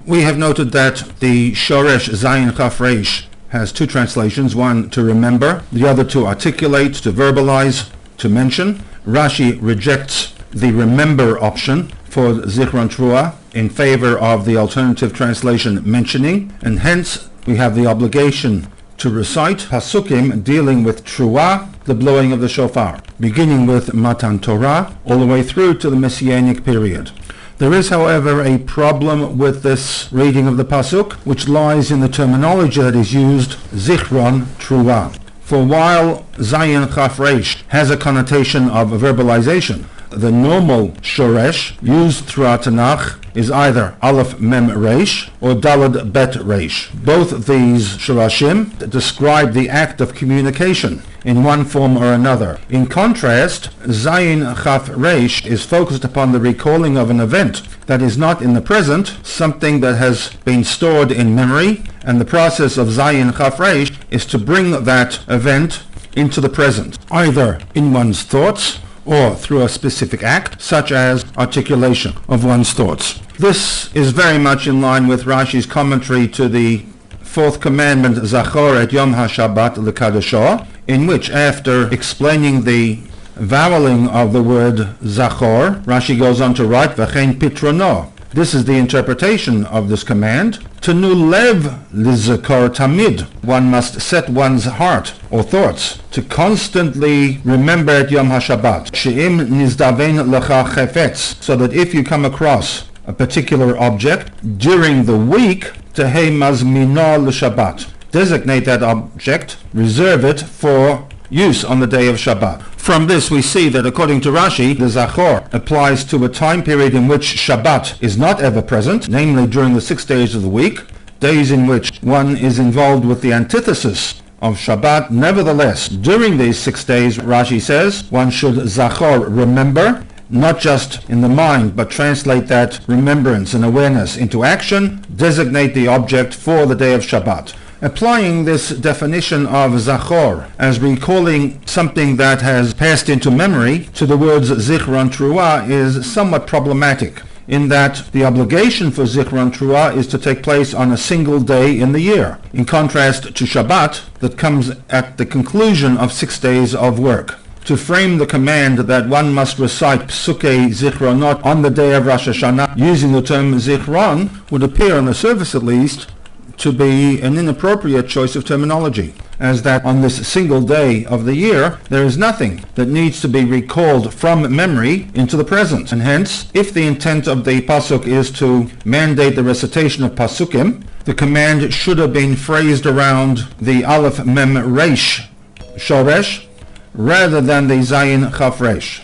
We have noted that the Shoresh Zayin Chaf Reish has two translations, one to remember, the other to articulate, to verbalize, to mention. Rashi rejects the remember option for Zichron Trua in favor of the alternative translation mentioning, and hence we have the obligation to recite pasukim dealing with Trua, the blowing of the shofar, beginning with Matan Torah all the way through to the Messianic period. There is, however, a problem with this reading of the pasuk, which lies in the terminology that is used, Zichron Trua. For while Zayin Chaf Reish has a connotation of verbalization, the normal shoresh used throughout Tanakh is either Aleph Mem Reish or Dalad Bet Reish. Both of these shorashim describe the act of communication in one form or another. In contrast, Zayin Chaf Reish is focused upon the recalling of an event that is not in the present, something that has been stored in memory, and the process of Zayin Chaf Reish is to bring that event into the present, either in one's thoughts or through a specific act, such as articulation of one's thoughts. This is very much in line with Rashi's commentary to the fourth commandment, Zachor et Yom HaShabbat L'Kadosho, in which, after explaining the voweling of the word Zachor, Rashi goes on to write, V'chein Pitrono. This is the interpretation of this command. Tenu lev lizakor tamid. One must set one's heart or thoughts to constantly remember at Yom HaShabbat. She'im nizdaven lecha chefetz. So that if you come across a particular object during the week, tehei mazmino l'Shabbat. Designate that object, reserve it for use on the day of Shabbat. From this we see that according to Rashi, the Zachor applies to a time period in which Shabbat is not ever present, namely during the 6 days of the week, days in which one is involved with the antithesis of Shabbat. Nevertheless, during these 6 days, Rashi says, one should Zachor, remember, not just in the mind, but translate that remembrance and awareness into action, designate the object for the day of Shabbat. Applying this definition of Zachor as recalling something that has passed into memory to the words Zichron Trua is somewhat problematic, in that the obligation for Zichron Trua is to take place on a single day in the year, in contrast to Shabbat that comes at the conclusion of 6 days of work. To frame the command that one must recite Psukei Zichronot on the day of Rosh Hashanah using the term Zichron would appear, on the surface at least, to be an inappropriate choice of terminology, as that on this single day of the year there is nothing that needs to be recalled from memory into the present, and hence, if the intent of the pasuk is to mandate the recitation of pasukim, the command should have been phrased around the Aleph Mem Reish Shoresh rather than the Zayin Chaf Reish.